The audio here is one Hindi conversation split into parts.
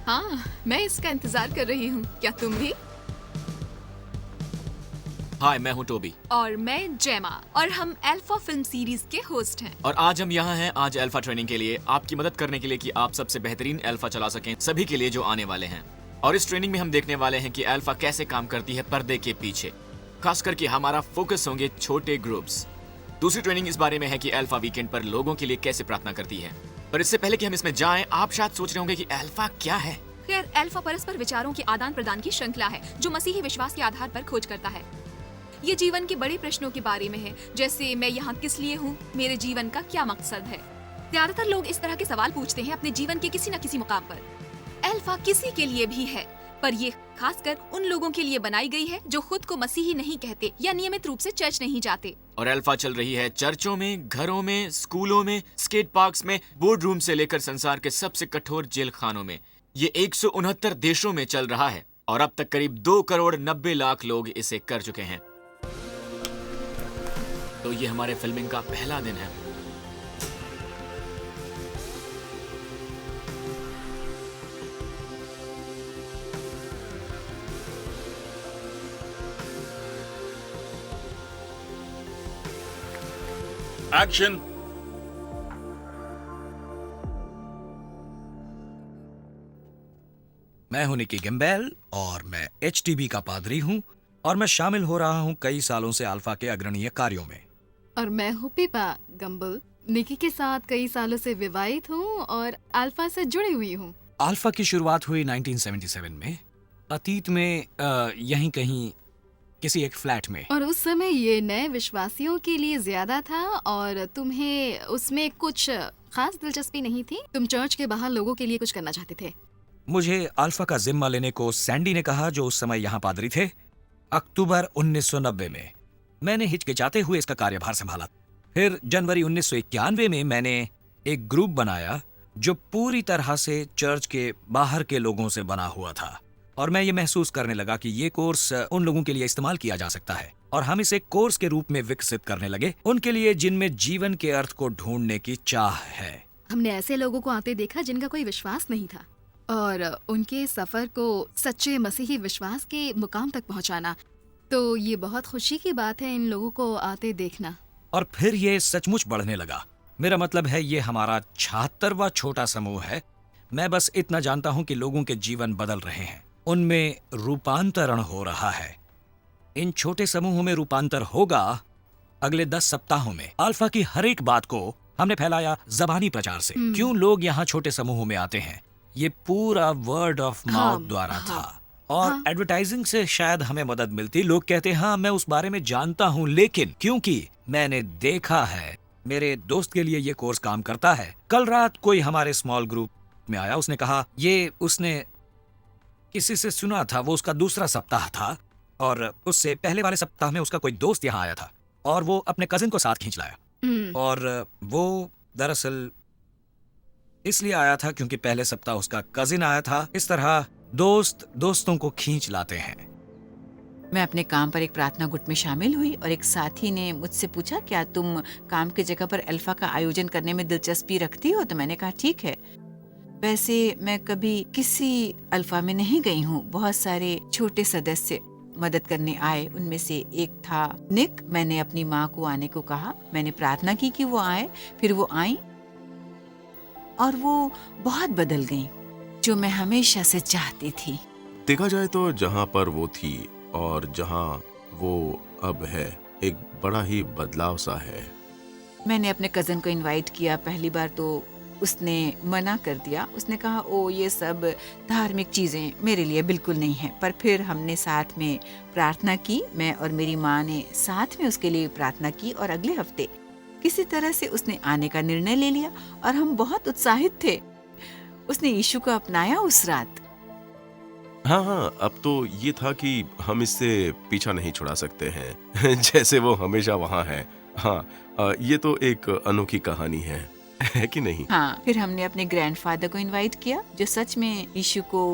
हाँ, मैं इसका इंतजार कर रही हूँ। क्या तुम भी? हाय, मैं हूँ टोबी। और मैं जेमा, और हम अल्फा फिल्म सीरीज के होस्ट हैं। और आज हम यहाँ हैं आज अल्फा ट्रेनिंग के लिए, आपकी मदद करने के लिए कि आप सबसे बेहतरीन अल्फा चला सकें सभी के लिए जो आने वाले हैं। और इस ट्रेनिंग में हम देखने वाले हैं कि अल्फा कैसे काम करती है पर्दे के पीछे। खास करके हमारा फोकस होंगे छोटे ग्रुप्स। दूसरी ट्रेनिंग इस बारे में है कि अल्फा वीकेंड पर लोगों के लिए कैसे प्रार्थना करती है। पर इससे पहले कि हम इसमें जाएं, आप शायद सोच रहे होंगे कि अल्फा क्या है। खैर, अल्फा परस्पर विचारों के आदान प्रदान की श्रृंखला है जो मसीही विश्वास के आधार पर खोज करता है। ये जीवन के बड़े प्रश्नों के बारे में है, जैसे मैं यहाँ किस लिए हूँ, मेरे जीवन का क्या मकसद है। ज्यादातर लोग इस तरह के सवाल पूछते हैं अपने जीवन के किसी न किसी मुकाम पर। अल्फा किसी के लिए भी है, पर ये खासकर उन लोगों के लिए बनाई गई है जो खुद को मसीही नहीं कहते या नियमित रूप से चर्च नहीं जाते। और अल्फा चल रही है चर्चों में, घरों में, स्कूलों में, स्केट पार्क्स में, बोर्ड रूम से लेकर संसार के सबसे कठोर जेल खानों में। ये 169 देशों में चल रहा है और अब तक करीब 2 करोड़ 90 लाख लोग इसे कर चुके हैं। तो ये हमारे फिल्मिंग का पहला दिन है। एक्शन। मैं हूं निकी गिम्बेल और मैं एचटीबी का पादरी हूं और मैं शामिल हो रहा हूं कई सालों से अल्फा के अग्रणीय कार्यों में। और मैं हूँ पीपा गम्बल, निकी के साथ कई सालों से विवाहित हूँ और अल्फा से जुड़ी हुई हूँ। अल्फा की शुरुआत हुई 1977 में, अतीत में यहीं कहीं किसी एक फ्लैट में। और उस समय ये नए विश्वासियों के लिए ज्यादा था और तुम्हें उसमें कुछ खास दिलचस्पी नहीं थी। तुम चर्च के बाहर लोगों के लिए कुछ करना चाहते थे। मुझे अल्फा का जिम्मा लेने को सैंडी ने कहा, जो उस समय यहाँ पादरी थे। अक्टूबर 1990 में मैंने हिचकिचाते हुए इसका कार्यभार संभाला। फिर जनवरी 1991 में मैंने एक ग्रुप बनाया जो पूरी तरह से चर्च के बाहर के लोगों से बना हुआ था और मैं ये महसूस करने लगा कि ये कोर्स उन लोगों के लिए इस्तेमाल किया जा सकता है और हम इसे कोर्स के रूप में विकसित करने लगे, उनके लिए जिनमें जीवन के अर्थ को ढूंढने की चाह है। हमने ऐसे लोगों को आते देखा जिनका कोई विश्वास नहीं था और उनके सफर को सच्चे मसीही विश्वास के मुकाम तक पहुंचाना। तो ये बहुत खुशी की बात है इन लोगों को आते देखना। और फिर ये सचमुच बढ़ने लगा। मेरा मतलब है ये हमारा 76वां छोटा समूह है। मैं बस इतना जानता हूं कि लोगों के जीवन बदल रहे हैं, उनमें रूपांतरण हो रहा है। इन छोटे समूहों में रूपांतर होगा अगले 10 सप्ताहों में। अल्फा की हर एक बात को हमने फैलाया जबानी प्रचार से। क्यों लोग यहाँ छोटे समूहों में आते हैं, ये पूरा वर्ड ऑफ माउथ द्वारा था। और एडवर्टाइजिंग से शायद हमें मदद मिलती। लोग कहते हैं हाँ मैं उस बारे में जानता हूँ, लेकिन क्योंकि मैंने देखा है, मेरे दोस्त के लिए ये कोर्स काम करता है। कल रात कोई हमारे स्मॉल ग्रुप में आया, उसने कहा ये उसने किसी से सुना था, वो उसका दूसरा सप्ताह था और उससे पहले वाले सप्ताह में उसका कोई दोस्त यहाँ आया था और वो अपने कजिन को साथ खींच लाया। और वो दरअसल इसलिए आया था क्योंकि पहले सप्ताह उसका कजिन आया था। इस तरह दोस्त दोस्तों को खींच लाते हैं। मैं अपने काम पर एक प्रार्थना गुट में शामिल हुई और एक साथी ने मुझसे पूछा, क्या तुम काम की जगह पर अल्फा का आयोजन करने में दिलचस्पी रखती हो? तो मैंने कहा ठीक है। वैसे मैं कभी किसी अल्फा में नहीं गई हूँ। बहुत सारे छोटे सदस्य मदद करने आए, उनमें से एक था निक। मैंने अपनी माँ को आने को कहा, मैंने प्रार्थना की कि वो आए, फिर वो आई और वो बहुत बदल गई, जो मैं हमेशा से चाहती थी। देखा जाए तो जहाँ पर वो थी और जहाँ वो अब है, एक बड़ा ही बदलाव सा है। मैंने अपने कजन को इनवाइट किया। पहली बार तो उसने मना कर दिया। उसने कहा ओ ये सब धार्मिक चीजें मेरे लिए बिल्कुल नहीं है। पर फिर हमने साथ में प्रार्थना की। मैं और मेरी माँ ने साथ में उसके लिए प्रार्थना की और अगले हफ्ते किसी तरह से उसने आने का निर्णय ले लिया और हम बहुत उत्साहित थे। उसने यीशु को अपनाया उस रात। हाँ, अब तो ये था कि हम इससे पीछा नहीं छुड़ा सकते हैं जैसे वो हमेशा वहाँ है। हाँ, ये तो एक अनोखी कहानी है कि नहीं? हाँ, फिर हमने अपने ग्रैंडफादर को इनवाइट किया, जो सच में यीशु को।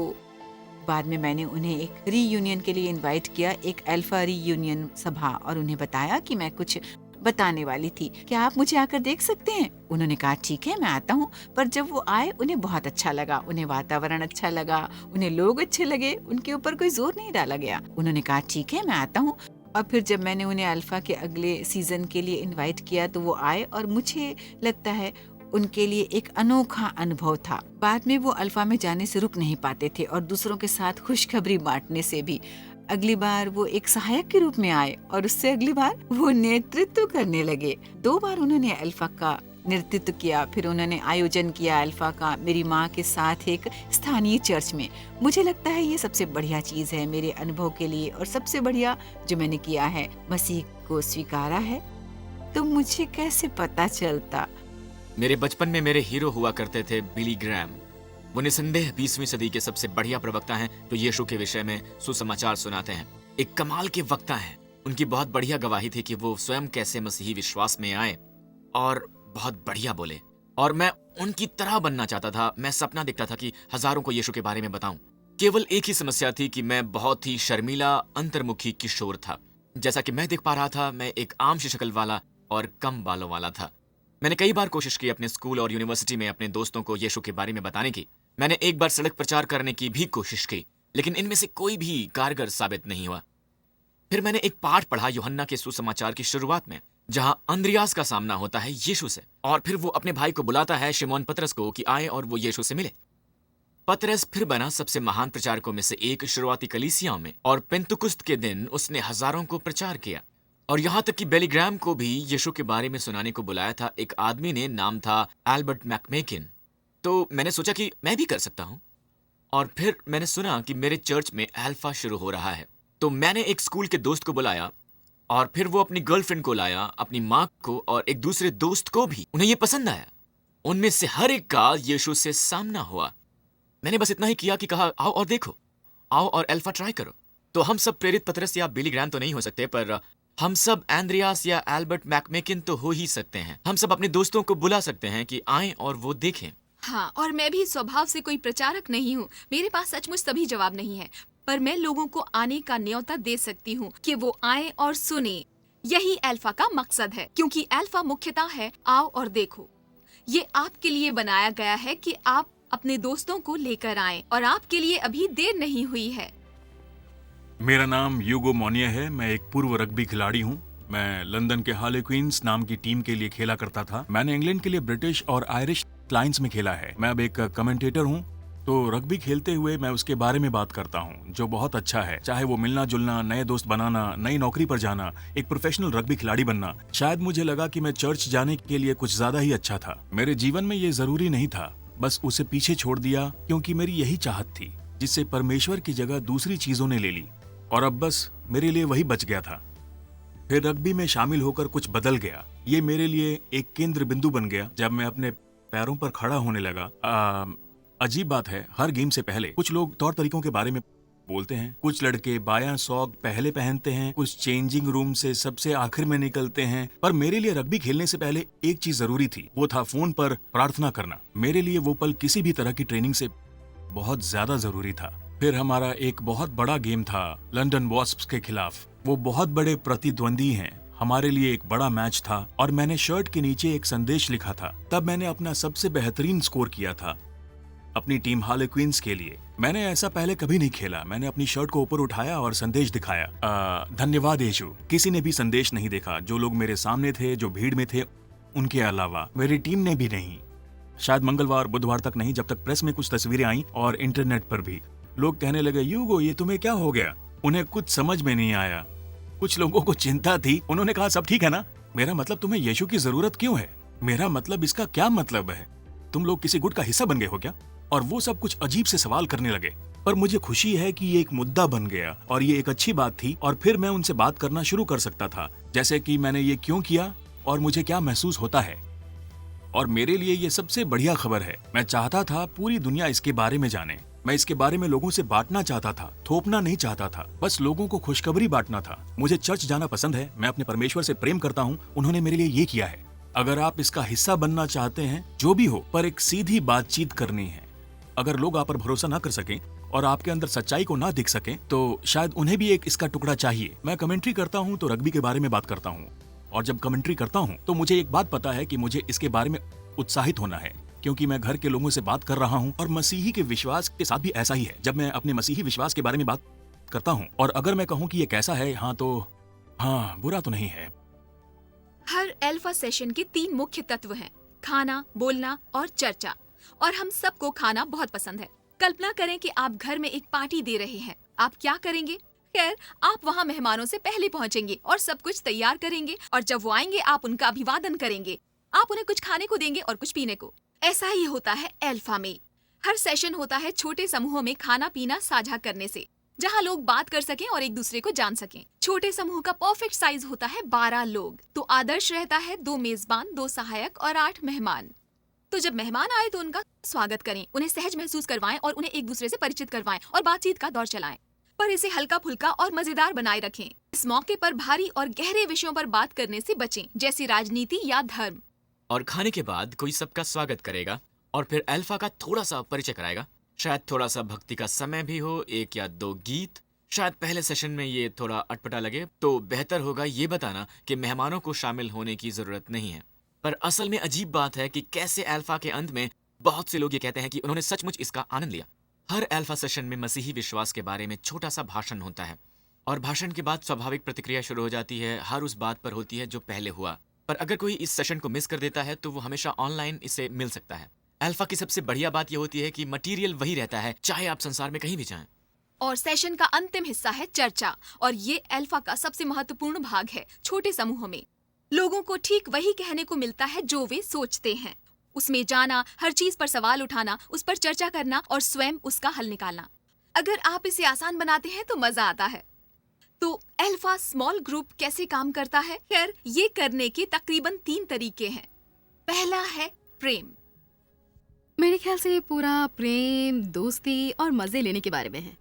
बाद में मैंने उन्हें एक रीयूनियन के लिए इनवाइट किया, एक अल्फा रीयूनियन सभा, और उन्हें बताया कि मैं कुछ बताने वाली थी, क्या आप मुझे आकर देख सकते हैं? उन्होंने कहा ठीक है, मैं आता हूँ। पर जब वो आए उन्हें बहुत अच्छा लगा, उन्हें वातावरण अच्छा लगा, उन्हें लोग अच्छे लगे, उनके ऊपर कोई जोर नहीं डाला गया। उन्होंने कहा ठीक है, मैं आता हूँ। और फिर जब मैंने उन्हें अल्फा के अगले सीजन के लिए इनवाइट किया तो वो आए और मुझे लगता है उनके लिए एक अनोखा अनुभव था। बाद में वो अल्फा में जाने से रुक नहीं पाते थे और दूसरों के साथ खुशखबरी बांटने से भी। अगली बार वो एक सहायक के रूप में आए और उससे अगली बार वो नेतृत्व करने लगे। 2 बार उन्होंने अल्फा का नेतृत्व किया। फिर उन्होंने आयोजन किया अल्फा का मेरी माँ के साथ एक स्थानीय चर्च में। मुझे लगता है ये सबसे बढ़िया चीज है मेरे अनुभव के लिए, और सबसे बढ़िया जो मैंने किया है। मसीह को स्वीकारा है तो मुझे कैसे पता चलता? मेरे बचपन में मेरे हीरो हुआ करते थे बिली ग्रैम। वो निसंदेह 20वीं सदी के सबसे बढ़िया प्रवक्ता हैं जो यीशु के विषय में सुसमाचार सुनाते हैं। एक कमाल के वक्ता हैं। उनकी बहुत बढ़िया गवाही थी कि वो स्वयं कैसे मसीही विश्वास में आए और बहुत बढ़िया बोले। और मैं उनकी तरह बनना चाहता था। मैं सपना देखता था कि हजारों को यीशु के बारे में बताऊं। केवल एक ही समस्या थी कि मैं बहुत ही शर्मीला अंतर्मुखी किशोर था। जैसा कि मैं देख पा रहा था, मैं एक आम सी शक्ल वाला और कम बालों वाला था। मैंने कई बार कोशिश की अपने स्कूल और यूनिवर्सिटी में अपने दोस्तों को यीशु के बारे में बताने की। मैंने एक बार सड़क प्रचार करने की भी कोशिश की, लेकिन इनमें से कोई भी कारगर साबित नहीं हुआ। फिर मैंने एक पाठ पढ़ा यूहन्ना के सुसमाचार की शुरुआत में, जहां अंद्रियास का सामना होता है यीशु से, और फिर वो अपने भाई को बुलाता है शिमोन पतरस को कि आए और वो यीशु से मिले। पतरस फिर बना सबसे महान प्रचारकों में से एक शुरुआती कलीसियाओं में, और पेंतुकुस्त के दिन उसने हजारों को प्रचार किया। और यहाँ तक कि बिली ग्रैम को भी यीशु के बारे में सुनाने को बुलाया था एक आदमी ने, नाम था एल्बर्ट मैकमेकिन। तो मैंने सोचा कि मैं भी कर सकता हूँ। और फिर मैंने सुना कि मेरे चर्च में अल्फा शुरू हो रहा है। तो मैंने एक स्कूल के दोस्त को बुलाया, और फिर वो अपनी गर्लफ्रेंड को लाया, अपनी माँ को और एक दूसरे दोस्त को भी। उन्हें ये पसंद आया। उनमें से हर एक का यीशु से सामना हुआ। मैंने बस इतना ही किया कि कहा, आओ और देखो, आओ और अल्फा ट्राई करो। तो हम सब प्रेरित पतरस या बिली ग्रैम तो नहीं हो सकते, पर हम सब एंड्रियास या एल्बर्ट मैकमेकिन तो हो ही सकते हैं। हम सब अपने दोस्तों को बुला सकते हैं कि आएं और वो देखें। हाँ, और मैं भी स्वभाव से कोई प्रचारक नहीं हूँ। मेरे पास सचमुच सभी जवाब नहीं है, पर मैं लोगों को आने का न्योता दे सकती हूँ कि वो आए और सुने। यही अल्फा का मकसद है, क्योंकि अल्फा मुख्यतः है आओ और देखो। ये आपके लिए बनाया गया है कि आप अपने दोस्तों को लेकर आएं, और आपके लिए अभी देर नहीं हुई है। मेरा नाम यूगो मोनिया है। मैं एक पूर्व रग्बी खिलाड़ी हूँ। मैं लंदन के हार्लेक्विंस नाम की टीम के लिए खेला करता था। मैंने इंग्लैंड के लिए ब्रिटिश और आयरिश लाइन्स में खेला है। मैं अब एक कमेंटेटर हूँ। तो रग्बी खेलते हुए मैं उसके बारे में बात करता हूँ, जो बहुत अच्छा है। चाहे वो मिलना जुलना, नए दोस्त बनाना, नई नौकरी पर जाना, एक प्रोफेशनल रग्बी खिलाड़ी बनना। शायद मुझे लगा कि मैं चर्च जाने के लिए कुछ ज्यादा ही अच्छा था। मेरे जीवन में ये जरूरी नहीं था, बस उसे पीछे छोड़ दिया क्योंकि मेरी यही चाहत थी, जिससे परमेश्वर की जगह दूसरी चीजों ने ले ली, और अब बस मेरे लिए वही बच गया था। फिर रग्बी में शामिल होकर कुछ बदल गया। ये मेरे लिए एक केंद्र बिंदु बन गया जब मैं अपने पैरों पर खड़ा होने लगा। अजीब बात है, हर गेम से पहले कुछ लोग तौर तरीकों के बारे में बोलते हैं। कुछ लड़के बायां सॉक पहले पहनते हैं, कुछ चेंजिंग रूम से सबसे आखिर में निकलते हैं। पर मेरे लिए रग्बी खेलने से पहले एक चीज जरूरी थी, वो था फोन पर प्रार्थना करना। मेरे लिए वो पल किसी भी तरह की ट्रेनिंग से बहुत ज्यादा जरूरी था। फिर हमारा एक बहुत बड़ा गेम था लंदन वॉस्प्स के खिलाफ। वो बहुत बड़े प्रतिद्वंदी हैं। हमारे लिए एक बड़ा मैच था और मैंने शर्ट के नीचे एक संदेश लिखा था। तब मैंने अपना सबसे बेहतरीन स्कोर किया था अपनी टीम हार्लेक्विंस के लिए। मैंने ऐसा पहले कभी नहीं खेला। मैंने अपनी शर्ट को ऊपर उठाया और संदेश दिखाया, धन्यवाद यीशु। किसी ने भी संदेश नहीं देखा, जो लोग मेरे सामने थे, जो भीड़ में थे, उनके अलावा मेरी टीम ने भी नहीं। शायद मंगलवार बुधवार तक नहीं, जब तक प्रेस में कुछ तस्वीरें आई और इंटरनेट पर भी। लोग कहने लगे, यूगो ये तुम्हें क्या हो गया? उन्हें कुछ समझ में नहीं आया। कुछ लोगों को चिंता थी। उन्होंने कहा, सब ठीक है ना? मेरा मतलब, तुम्हें यीशु की जरूरत क्यों है? मेरा मतलब, इसका क्या मतलब है? तुम लोग किसी गुट का हिस्सा बन गए हो क्या? और वो सब कुछ अजीब से सवाल करने लगे। पर मुझे खुशी है कि ये एक मुद्दा बन गया और ये एक अच्छी बात थी। और फिर मैं उनसे बात करना शुरू कर सकता था, जैसे कि मैंने ये क्यों किया और मुझे क्या महसूस होता है। और मेरे लिए ये सबसे बढ़िया खबर है। मैं चाहता था पूरी दुनिया इसके बारे में जाने। मैं इसके बारे में लोगों से बांटना चाहता था, थोपना नहीं चाहता था, बस लोगों को खुशखबरी बांटना था। मुझे चर्च जाना पसंद है। मैं अपने परमेश्वर से प्रेम करता हूँ। उन्होंने मेरे लिए ये किया है। अगर आप इसका हिस्सा बनना चाहते हैं, जो भी हो, पर एक सीधी बातचीत करनी है। अगर लोग आप पर भरोसा ना कर सकें और आपके अंदर सच्चाई को ना दिख सकें, तो शायद उन्हें भी एक इसका टुकड़ा चाहिए। मैं कमेंट्री करता हूँ तो रग्बी के बारे में बात करता हूँ। और जब कमेंट्री करता हूँ तो मुझे एक बात पता है कि मुझे इसके बारे में उत्साहित होना है, क्योंकि मैं घर के लोगों से बात कर रहा हूँ और मसीही के विश्वास के साथ भी ऐसा ही है। जब मैं अपने मसीही विश्वास के बारे में बात करता हूँ और अगर मैं कहूँ कि ये कैसा है, हाँ, बुरा तो नहीं है। हर अल्फा सेशन के 3 मुख्य तत्व हैं: खाना, बोलना और चर्चा। और हम सबको खाना बहुत पसंद है। कल्पना करें कि आप घर में एक पार्टी दे रहे हैं। आप क्या करेंगे? खैर, आप वहाँ मेहमानों से पहले पहुँचेंगे और सब कुछ तैयार करेंगे, और जब वो आएंगे आप उनका अभिवादन करेंगे। आप उन्हें कुछ खाने को देंगे और कुछ पीने को। ऐसा ही होता है अल्फा में। हर सेशन होता है छोटे समूहों में खाना पीना साझा करने से, जहाँ लोग बात कर सकें और एक दूसरे को जान सकें। छोटे समूह का परफेक्ट साइज होता है 12 लोग। तो आदर्श रहता है 2 मेजबान, 2 सहायक और 8 मेहमान। तो जब मेहमान आए तो उनका स्वागत करें, उन्हें सहज महसूस करवाएं और उन्हें एक दूसरे से परिचित करवाएं और बातचीत का दौर चलाएं, पर इसे हल्का फुल्का और मजेदार बनाए रखें। इस मौके पर भारी और गहरे विषयों पर बात करने से बचें, जैसे राजनीति या धर्म। और खाने के बाद कोई सबका स्वागत करेगा और फिर अल्फा का थोड़ा सा परिचय कराएगा। शायद थोड़ा सा भक्ति का समय भी हो, 1 या 2 गीत। शायद पहले सेशन में ये थोड़ा अटपटा लगे, तो बेहतर होगा ये बताना कि मेहमानों को शामिल होने की जरूरत नहीं है। पर असल में अजीब बात है कि कैसे अल्फा के अंत में बहुत से लोग ये कहते हैं कि उन्होंने सचमुच इसका आनंद लिया। हर अल्फा सेशन में मसीही विश्वास के बारे में छोटा सा भाषण होता है, और भाषण के बाद स्वाभाविक प्रतिक्रिया शुरू हो जाती है। हर उस बात पर होती है जो पहले हुआ। पर अगर कोई इस सेशन को मिस कर देता है तो वो हमेशा ऑनलाइन इसे मिल सकता है। अल्फा की सबसे बढ़िया बात यह होती है कि मटेरियल वही रहता है, चाहे आप संसार में कहीं भी जाएं। और सेशन का अंतिम हिस्सा है चर्चा, और ये अल्फा का सबसे महत्वपूर्ण भाग है। छोटे समूहों में लोगों को ठीक वही कहने को मिलता है जो वे सोचते हैं। उसमें जाना, हर चीज पर सवाल उठाना, उस पर चर्चा करना और स्वयं उसका हल निकालना। अगर आप इसे आसान बनाते हैं तो मजा आता है। तो अल्फा स्मॉल ग्रुप कैसे काम करता है? खैर, ये करने के तकरीबन 3 तरीके हैं। पहला है प्रेम। मेरे ख्याल से ये पूरा प्रेम, दोस्ती और मजे लेने के बारे में है।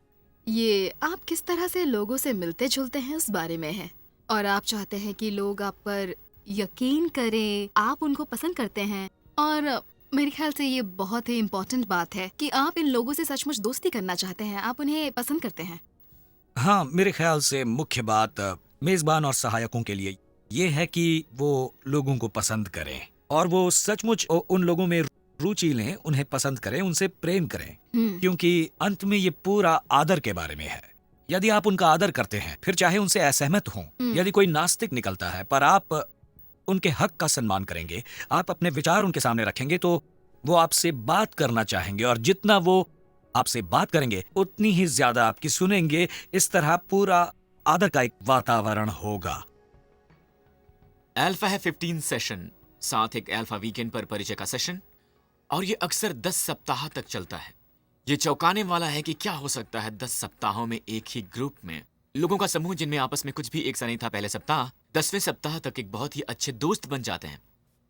ये आप किस तरह से लोगों से मिलते जुलते हैं उस बारे में है, और आप चाहते हैं कि लोग आप पर यकीन करें, आप उनको पसंद करते हैं। और मेरे ख्याल से ये बहुत ही इम्पोर्टेंट बात है कि आप इन लोगों से सचमुच दोस्ती करना चाहते हैं, आप उन्हें पसंद करते हैं। हाँ, मेरे ख्याल से मुख्य बात मेजबान और सहायकों के लिए ये है कि वो लोगों को पसंद करें और वो सचमुच उन लोगों में रुचि लें, उन्हें पसंद करें, उनसे प्रेम करें, क्योंकि अंत में ये पूरा आदर के बारे में है। यदि आप उनका आदर करते हैं, फिर चाहे उनसे असहमत हों, यदि कोई नास्तिक निकलता है, पर आप उनके हक का सम्मान करेंगे, आप अपने विचार उनके सामने रखेंगे, तो वो आपसे बात करना चाहेंगे, और जितना वो आपसे बात करेंगे उतनी ही ज्यादा आपकी सुनेंगे। इस तरह पूरा आदर का एक वातावरण होगा। अल्फा है 15 सेशन, साथ एक अल्फा वीकेंड पर परिचय का सेशन, और ये अक्सर 10 सप्ताह तक चलता है। ये चौंकाने वाला है कि क्या हो सकता है 10 सप्ताहों में एक ही ग्रुप में लोगों का समूह जिनमें आपस में कुछ भी एक सा नहीं था पहले सप्ताह, 10वें सप्ताह तक एक बहुत ही अच्छे दोस्त बन जाते हैं।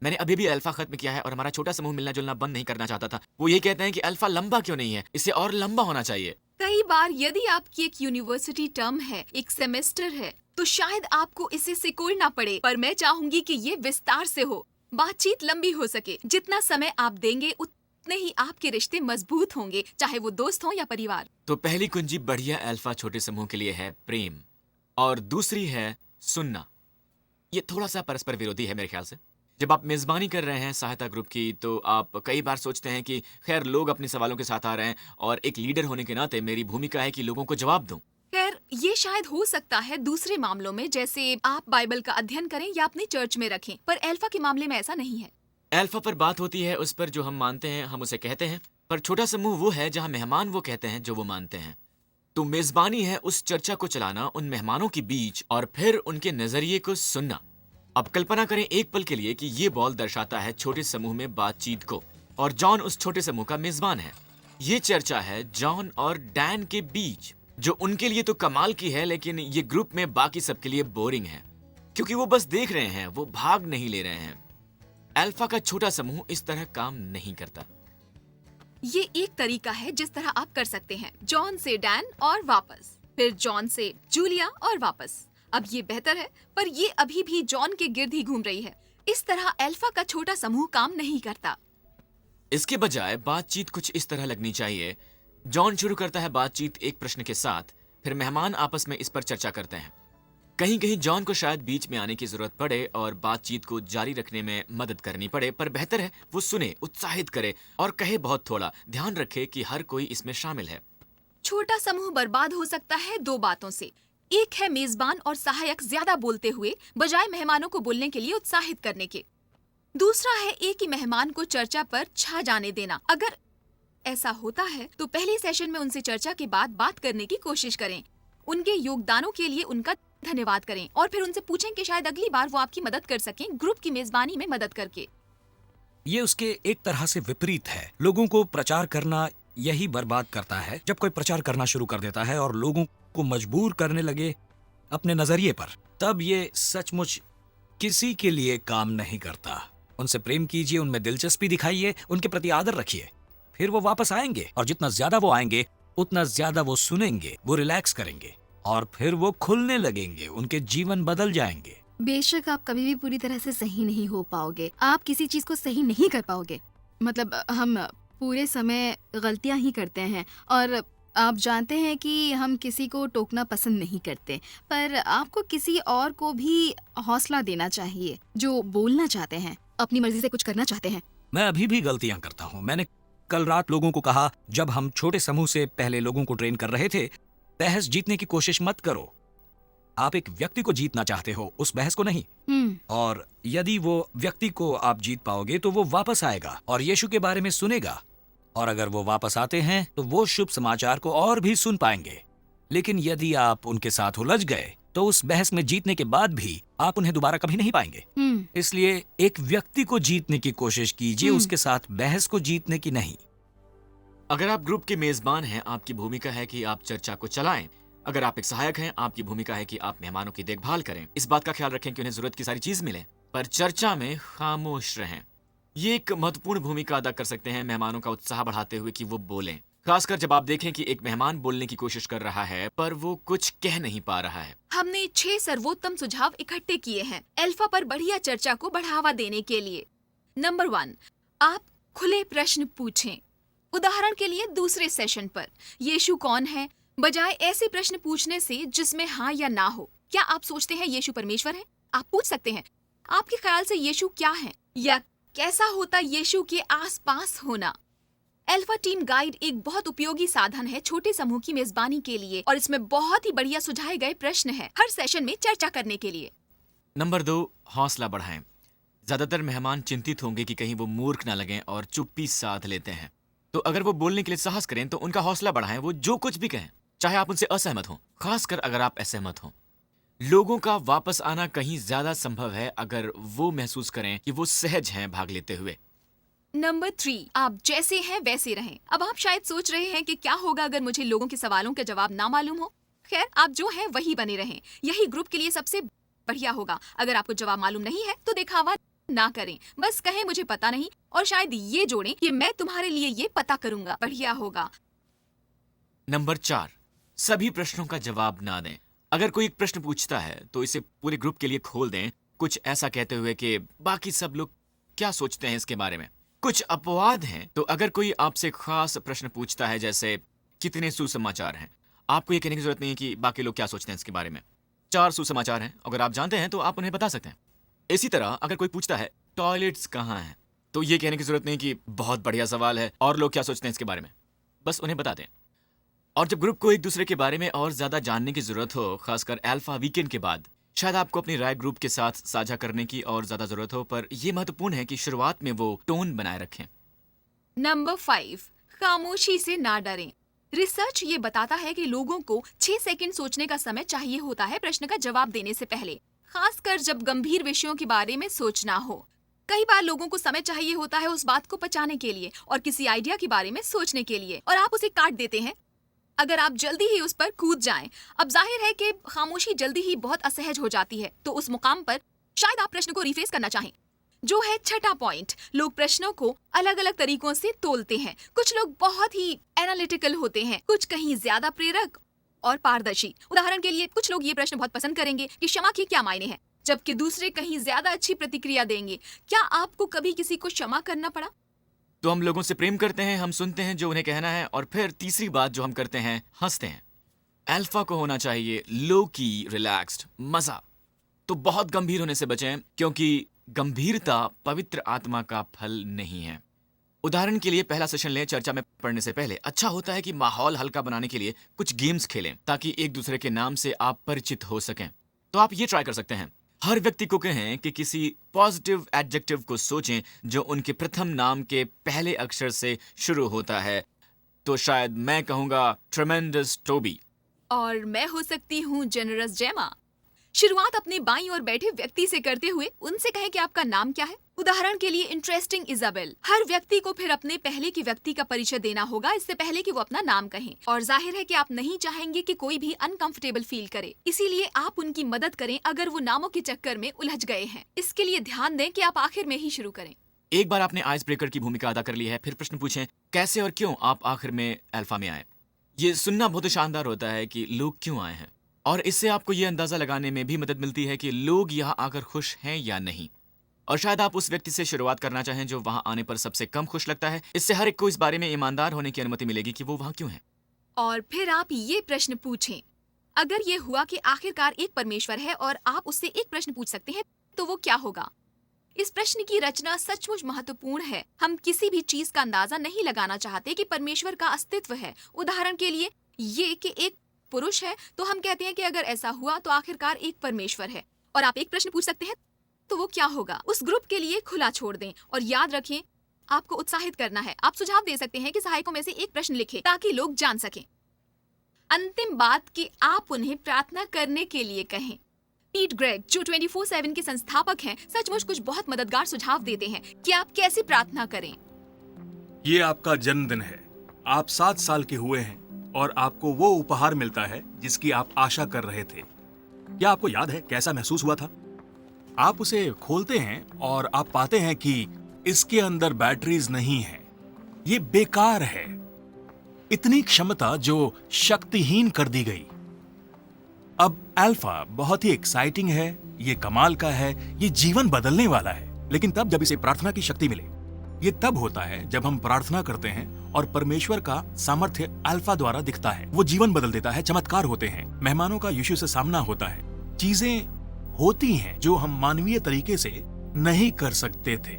मैंने अभी भी अल्फा खत्म किया है और हमारा छोटा समूह मिलना जुलना बंद नहीं करना चाहता था। वो ये कहते हैं कि अल्फा लंबा क्यों नहीं है, इसे और लंबा होना चाहिए। कई बार यदि आपकी एक यूनिवर्सिटी टर्म है, एक सेमेस्टर है, तो शायद आपको इसे सिकोड़ना पड़े, पर मैं चाहूंगी कि ये विस्तार से हो, बातचीत लंबी हो सके। जितना समय आप देंगे उतने ही आपके रिश्ते मजबूत होंगे, चाहे वो दोस्त हो या परिवार। तो पहली कुंजी बढ़िया अल्फा छोटे समूह के लिए है प्रेम, और दूसरी है सुनना। ये थोड़ा सा परस्पर विरोधी है मेरे ख्याल से। जब आप मेजबानी कर रहे हैं सहायता ग्रुप की, तो आप कई बार सोचते हैं कि खैर लोग अपने सवालों के साथ आ रहे हैं, और एक लीडर होने के नाते मेरी भूमिका है कि लोगों को जवाब दूं। खैर, ये शायद हो सकता है दूसरे मामलों में, जैसे आप बाइबल का अध्ययन करें या अपनी चर्च में रखें, पर अल्फा के मामले में ऐसा नहीं है। अल्फा पर बात होती है उस पर जो हम मानते हैं, हम उसे कहते हैं, पर छोटा समूह वो है जहां मेहमान वो कहते हैं जो वो मानते हैं। तो मेजबानी है उस चर्चा को चलाना उन मेहमानों के बीच और फिर उनके नजरिए को सुनना। अब कल्पना करें एक पल के लिए कि ये बॉल दर्शाता है छोटे समूह में बातचीत को, और जॉन उस छोटे समूह का मेजबान है। ये चर्चा है जॉन और डैन के बीच, जो उनके लिए तो कमाल की है, लेकिन ये ग्रुप में बाकी सबके लिए बोरिंग है, क्योंकि वो बस देख रहे हैं, वो भाग नहीं ले रहे हैं। अल्फा का छोटा समूह इस तरह काम नहीं करता। ये एक तरीका है जिस तरह आप कर सकते हैं, जॉन से डैन और वापस, फिर जॉन से जूलिया और वापस। अब ये बेहतर है, पर ये अभी भी जॉन के गिर्द ही घूम रही है। इस तरह अल्फा का छोटा समूह काम नहीं करता। इसके बजाय बातचीत कुछ इस तरह लगनी चाहिए। जॉन शुरू करता है बातचीत एक प्रश्न के साथ, फिर मेहमान आपस में इस पर चर्चा करते हैं। कहीं कहीं जॉन को शायद बीच में आने की जरूरत पड़े और बातचीत को जारी रखने में मदद करनी पड़े, पर बेहतर है वो सुने, उत्साहित करे और कहे बहुत थोड़ा। ध्यान रखे कि हर कोई इसमें शामिल है। छोटा समूह बर्बाद हो सकता है दो बातों से। एक है मेजबान और सहायक ज्यादा बोलते हुए बजाय मेहमानों को बोलने के लिए उत्साहित करने के। दूसरा है एक ही मेहमान को चर्चा पर छा जाने देना। अगर ऐसा होता है तो पहले सेशन में उनसे चर्चा के बाद बात करने की कोशिश करें, उनके योगदानों के लिए उनका धन्यवाद करें और फिर उनसे पूछें कि शायद अगली बार वो आपकी मदद कर सकें ग्रुप की मेजबानी में मदद करके। ये उसके एक तरह से विपरीत है। लोगों को प्रचार करना यही बर्बाद करता है। जब कोई प्रचार करना शुरू कर देता है और लोगों को मजबूर करने लगे अपने नजरिए पर, तब ये सचमुच किसी के लिए काम नहीं करता। उनसे प्रेम कीजिए, उनमें दिलचस्पी दिखाइए, उनके प्रति आदर रखिए, फिर वो वापस आएंगे और जितना ज्यादा वो आएंगे उतना ज्यादा वो सुनेंगे, वो रिलैक्स करेंगे और फिर वो खुलने लगेंगे, उनके जीवन बदल जाएंगे। बेशक आप कभी भी पूरी तरह से सही नहीं हो पाओगे, आप किसी चीज को सही नहीं कर पाओगे। मतलब हम पूरे समय गलतियां ही करते हैं और आप जानते हैं कि हम किसी को टोकना पसंद नहीं करते, पर आपको किसी और को भी हौसला देना चाहिए जो बोलना चाहते हैं, अपनी मर्जी से कुछ करना चाहते हैं। मैं अभी भी गलतियां करता हूँ। मैंने कल रात लोगों को कहा, जब हम छोटे समूह से पहले लोगों को ट्रेन कर रहे थे, बहस जीतने की कोशिश मत करो। आप एक व्यक्ति को जीतना चाहते हो, उस बहस को नहीं। और यदि वो व्यक्ति को आप जीत पाओगे तो वो वापस आएगा और यीशु के बारे में सुनेगा, और अगर वो वापस आते हैं तो वो शुभ समाचार को और भी सुन पाएंगे। लेकिन यदि आप उनके साथ उलझ गए तो उस बहस में जीतने के बाद भी आप उन्हें दोबारा कभी नहीं पाएंगे। इसलिए एक व्यक्ति को जीतने की कोशिश कीजिए, उसके साथ बहस को जीतने की नहीं। अगर आप ग्रुप के मेजबान हैं, आपकी भूमिका है कि आप चर्चा को चलाएं। अगर आप एक सहायक हैं, आपकी भूमिका है कि आप मेहमानों की देखभाल करें। इस बात का ख्याल रखें कि उन्हें जरूरत की सारी चीज मिले, पर चर्चा में खामोश रहें। ये एक महत्वपूर्ण भूमिका अदा कर सकते हैं मेहमानों का उत्साह बढ़ाते हुए कि वो बोलें, खासकर जब आप देखें कि एक मेहमान बोलने की कोशिश कर रहा है पर वो कुछ कह नहीं पा रहा है। हमने 6 सर्वोत्तम सुझाव इकट्ठे किए हैं अल्फा पर बढ़िया चर्चा को बढ़ावा देने के लिए। नंबर 1, आप खुले प्रश्न पूछें। उदाहरण के लिए दूसरे सेशन पर यीशु कौन है, बजाय ऐसे प्रश्न पूछने से जिसमें हाँ या ना हो। क्या आप सोचते हैं यीशु परमेश्वर है? आप पूछ सकते हैं, आपके ख्याल से यीशु क्या है, या कैसा होता यीशु के आसपास होना। अल्फा टीम गाइड एक बहुत उपयोगी साधन है छोटे समूह की मेजबानी के लिए, और इसमें बहुत ही बढ़िया सुझाए गए प्रश्न हैं हर सेशन में चर्चा करने के लिए। नंबर 2, हौसला बढ़ाएं। ज्यादातर मेहमान चिंतित होंगे कि कहीं वो मूर्ख ना लगें और चुप्पी साध लेते हैं। तो अगर वो बोलने के लिए साहस करें तो उनका हौसला बढ़ाएं। वो जो कुछ भी कहें, चाहे आप उनसे असहमत हों, खासकर अगर आप असहमत हों। लोगों का वापस आना कहीं ज्यादा संभव है अगर वो महसूस करें कि वो सहज हैं भाग लेते हुए। नंबर 3, आप जैसे हैं वैसे रहें। अब आप शायद सोच रहे हैं कि क्या होगा अगर मुझे लोगों के सवालों का जवाब ना मालूम हो। खैर, आप जो हैं वही बने रहें, यही ग्रुप के लिए सबसे बढ़िया होगा। अगर आपको जवाब मालूम नहीं है तो दिखावा ना करें, बस कहें मुझे पता नहीं, और शायद ये जोड़ें कि मैं तुम्हारे लिए ये पता करूंगा, बढ़िया होगा। नंबर 4, सभी प्रश्नों का जवाब ना दें। अगर कोई एक प्रश्न पूछता है तो इसे पूरे ग्रुप के लिए खोल दें, कुछ ऐसा कहते हुए कि बाकी सब लोग क्या सोचते हैं इसके बारे में। कुछ अपवाद हैं, तो अगर कोई आपसे खास प्रश्न पूछता है जैसे कितने सुसमाचार हैं, आपको ये कहने की जरूरत नहीं है कि बाकी लोग क्या सोचते हैं इसके बारे में। 4 सुसमाचार हैं, अगर आप जानते हैं तो आप उन्हें बता सकते हैं। इसी तरह अगर कोई पूछता है टॉयलेट्स कहाँ हैं, तो ये कहने की जरूरत नहीं कि बहुत बढ़िया सवाल है और लोग क्या सोचते हैं इसके बारे में, बस उन्हें बता दें। और जब ग्रुप को एक दूसरे के बारे में और ज्यादा जानने की जरूरत हो, खासकर अल्फा वीकेंड के बाद, शायद आपको अपनी राय ग्रुप के साथ साझा करने की और ज्यादा जरूरत हो, पर यह महत्वपूर्ण है कि शुरुआत में वो टोन बनाए रखें। नंबर 5, खामोशी से ना डरें। रिसर्च ये बताता है कि लोगों को 6 सेकंड सोचने का समय चाहिए होता है प्रश्न का जवाब देने से पहले, खासकर जब गंभीर विषयों के बारे में सोचना हो। कई बार लोगों को समय चाहिए होता है उस बात को पचाने के लिए और किसी आइडिया के बारे में सोचने के लिए, और आप उसे काट देते हैं अगर आप जल्दी ही उस पर कूद जाएं। अब जाहिर है कि खामोशी जल्दी ही बहुत असहज हो जाती है, तो उस मुकाम पर शायद आप प्रश्न को रिफ्रेश करना चाहें, जो है 6ठा पॉइंट। लोग प्रश्नों को अलग अलग तरीकों से तोलते हैं। कुछ लोग बहुत ही एनालिटिकल होते हैं, कुछ कहीं ज्यादा प्रेरक और पारदर्शी। उदाहरण के लिए, कुछ लोग ये प्रश्न बहुत पसंद करेंगे कि क्षमा के क्या मायने हैं, जबकि दूसरे कहीं ज्यादा अच्छी प्रतिक्रिया देंगे। क्या आपको कभी किसी को क्षमा करना पड़ा? तो हम लोगों से प्रेम करते हैं, हम सुनते हैं जो उन्हें कहना है, और फिर तीसरी बात जो हम करते हैं, हंसते हैं। अल्फा को होना चाहिए लो की, रिलैक्स्ड, मजा। तो बहुत गंभीर होने से बचें, क्योंकि गंभीरता पवित्र आत्मा का फल नहीं है। उदाहरण के लिए पहला सेशन लें, चर्चा में पढ़ने से पहले अच्छा होता है कि माहौल हल्का बनाने के लिए कुछ गेम्स खेलें ताकि एक दूसरे के नाम से आप परिचित हो सकें। तो आप ये ट्राई कर सकते हैं, हर व्यक्ति को कहें कि किसी पॉजिटिव एडजेक्टिव को सोचें जो उनके प्रथम नाम के पहले अक्षर से शुरू होता है। तो शायद मैं कहूंगा ट्रेमेंडस टोबी। और मैं हो सकती हूँ जेनरस जेमा। शुरुआत अपने बाईं ओर बैठे व्यक्ति से करते हुए उनसे कहें कि आपका नाम क्या है। उदाहरण के लिए इंटरेस्टिंग इजाबेल। हर व्यक्ति को फिर अपने पहले के व्यक्ति का परिचय देना होगा इससे पहले कि वो अपना नाम कहें। और जाहिर है कि आप नहीं चाहेंगे कि कोई भी अनकंफर्टेबल फील करे, इसीलिए आप उनकी मदद करें अगर वो नामों के चक्कर में उलझ गए हैं। इसके लिए ध्यान दें कि आप आखिर में ही शुरू करें। एक बार आपने आइस ब्रेकर की भूमिका अदा कर ली है, फिर प्रश्न पूछें कैसे और क्यों आप आखिर में अल्फा में आए। ये सुनना बहुत शानदार होता है कि लोग क्यों आए हैं, और इससे आपको ये अंदाजा लगाने में भी मदद मिलती है कि लोग यहाँ आकर खुश हैं या नहीं। और शायद आप उस व्यक्ति से शुरुआत करना चाहें जो वहाँ आने पर सबसे कम खुश लगता है। इससे हर एक को इस बारे में ईमानदार होने की अनुमति मिलेगी कि वो वहाँ क्यों है। और फिर आप ये प्रश्न पूछें, अगर ये हुआ कि आखिरकार एक परमेश्वर है और आप उससे एक प्रश्न पूछ सकते हैं तो वो क्या होगा। इस प्रश्न की रचना सचमुच महत्वपूर्ण है। हम किसी भी चीज का अंदाजा नहीं लगाना चाहते कि परमेश्वर का अस्तित्व है। उदाहरण के लिए ये कि एक पुरुष है, तो हम कहते हैं कि अगर ऐसा हुआ तो आखिरकार एक परमेश्वर है। और आप एक प्रश्न पूछ सकते हैं तो वो क्या होगा। उस ग्रुप के लिए खुला छोड़ दें और याद रखें आपको उत्साहित करना है। आप सुझाव दे सकते हैं कि सहायकों में से एक प्रश्न लिखें ताकि लोग जान सकें। अंतिम बात कि आप उन्हें प्रार्थना करने के लिए कहें। पीट ग्रेग जो 24/7 के संस्थापक हैं, सचमुच कुछ बहुत मददगार सुझाव देते हैं कि आप कैसे प्रार्थना करें। ये आपका जन्मदिन है, आप 7 साल के हुए हैं और आपको वो उपहार मिलता है जिसकी आप आशा कर रहे थे। क्या आपको याद है कैसा महसूस हुआ था? आप उसे खोलते हैं और आप पाते हैं कि इसके अंदर बैटरीज नहीं है। ये बेकार है। इतनी क्षमता जो शक्तिहीन कर दी गई। अब अल्फा बहुत ही एक्साइटिंग है, ये कमाल का है, ये जीवन बदलने वाला है। लेकिन तब जब इसे प्रार्थना की शक्ति मिले, ये तब होता है जब हम प्रार्थना करते हैं और परमेश्वर का सामर्थ्य अल्फा द्वारा दिखता है। वो जीवन बदल देता है, चमत्कार होते हैं, मेहमानों का यीशु से सामना होता है, चीजें होती हैं जो हम मानवीय तरीके से नहीं कर सकते थे।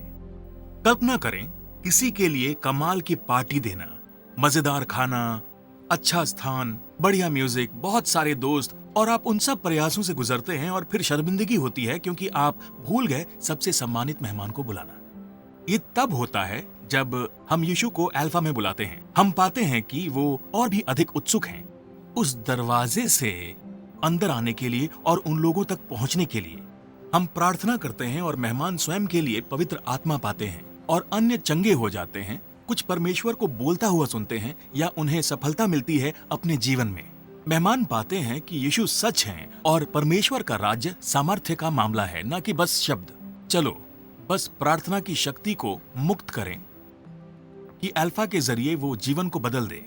कल्पना करें किसी के लिए कमाल की पार्टी देना, मजेदार खाना, अच्छा स्थान, बढ़िया म्यूजिक, बहुत सारे दोस्त, और आप उन सब प्रयासों से गुजरते हैं और फिर शर्मिंदगी होती है क्योंकि आप भूल गए सबसे सम्मानित मेहमान को बुलाना। ये तब होता है जब हम यीशु को अल्फा में बुलाते हैं। हम पाते हैं कि वो और भी अधिक उत्सुक हैं उस दरवाजे से अंदर आने के लिए और उन लोगों तक पहुंचने के लिए। हम प्रार्थना करते हैं और मेहमान स्वयं के लिए पवित्र आत्मा पाते हैं और अन्य चंगे हो जाते हैं। कुछ परमेश्वर को बोलता हुआ सुनते हैं या उन्हें सफलता मिलती है अपने जीवन में। मेहमान पाते हैं कि यीशु सच है और परमेश्वर का राज्य सामर्थ्य का मामला है, न कि बस शब्द। चलो बस प्रार्थना की शक्ति को मुक्त करें कि अल्फा के जरिए वो जीवन को बदल दे।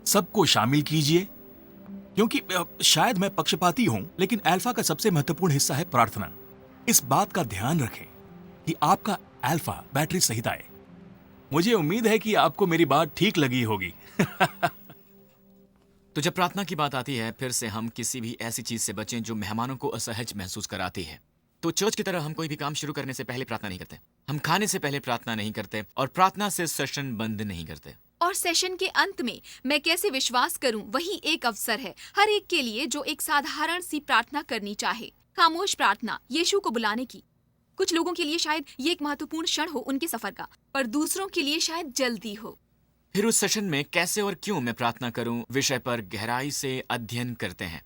सबको शामिल कीजिए, क्योंकि शायद मैं पक्षपाती हूं, लेकिन अल्फा का सबसे महत्वपूर्ण हिस्सा है प्रार्थना। इस बात का ध्यान रखें कि आपका अल्फा बैटरी सहित आए। मुझे उम्मीद है कि आपको मेरी बात ठीक लगी होगी। तो जब प्रार्थना की बात आती है, फिर से हम किसी भी ऐसी चीज से बचें जो मेहमानों को असहज महसूस कराती है। तो चर्च की तरह हम कोई भी काम शुरू करने से पहले प्रार्थना नहीं करते, हम खाने से पहले प्रार्थना नहीं करते, और प्रार्थना से सेशन बंद नहीं करते। और सेशन के अंत में मैं कैसे विश्वास करूं, वही एक अवसर है हर एक के लिए जो एक साधारण सी प्रार्थना करनी चाहे। खामोश प्रार्थना यीशु को बुलाने की। कुछ लोगों के लिए शायद ये एक महत्वपूर्ण क्षण हो उनके सफर का, पर दूसरों के लिए शायद जल्दी हो। फिर उस सेशन में कैसे और क्यों मैं प्रार्थना करूं विषय पर गहराई से अध्ययन करते हैं,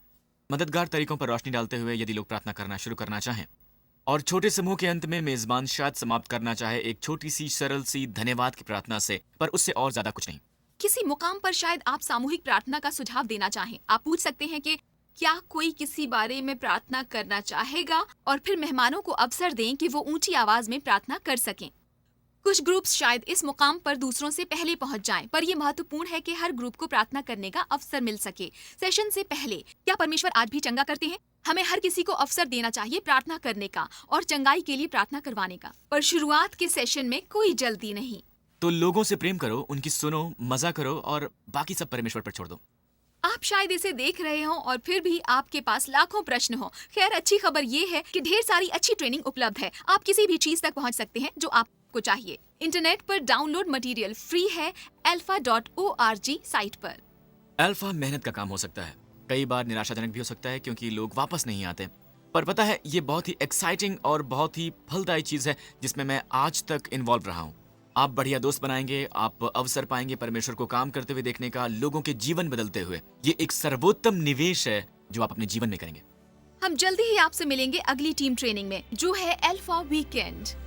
मददगार तरीकों पर रोशनी डालते हुए यदि लोग प्रार्थना करना शुरू करना चाहें। और छोटे समूह के अंत में मेजबान शायद समाप्त करना चाहे एक छोटी सी सरल सी धन्यवाद की प्रार्थना से, पर उससे और ज्यादा कुछ नहीं। किसी मुकाम पर शायद आप सामूहिक प्रार्थना का सुझाव देना चाहें। आप पूछ सकते हैं कि क्या कोई किसी बारे में प्रार्थना करना चाहेगा, और फिर मेहमानों को अवसर दें कि वो ऊंची आवाज में प्रार्थना कर सकें। कुछ ग्रुप्स शायद इस मुकाम पर दूसरों से पहले पहुंच जाएं, पर यह महत्वपूर्ण है कि हर ग्रुप को प्रार्थना करने का अवसर मिल सके। सेशन से पहले क्या परमेश्वर आज भी चंगा करते हैं? हमें हर किसी को अवसर देना चाहिए प्रार्थना करने का और चंगाई के लिए प्रार्थना करवाने का, पर शुरुआत के सेशन में कोई जल्दी नहीं। तो लोगों से प्रेम करो, उनकी सुनो, मजा करो, और बाकी सब परमेश्वर पर छोड़ दो। आप शायद इसे देख रहे हो और फिर भी आपके पास लाखों प्रश्न हो। खैर, अच्छी खबर ये है कि ढेर सारी अच्छी ट्रेनिंग उपलब्ध है। आप किसी भी चीज तक पहुंच सकते हैं जो आपको चाहिए। इंटरनेट पर डाउनलोड मटेरियल फ्री है alpha.org साइट पर। अल्फा मेहनत का काम हो सकता है, कई बार निराशाजनक भी हो सकता है क्योंकि लोग वापस नहीं आते। पर पता है, ये बहुत ही एक्साइटिंग और बहुत ही फलदायी चीज है जिसमें मैं आज तक इन्वॉल्व रहा हूँ। आप बढ़िया दोस्त बनाएंगे, आप अवसर पाएंगे परमेश्वर को काम करते हुए देखने का, लोगों के जीवन बदलते हुए। ये एक सर्वोत्तम निवेश है जो आप अपने जीवन में करेंगे। हम जल्दी ही आपसे मिलेंगे अगली टीम ट्रेनिंग में, जो है अल्फा वीकेंड।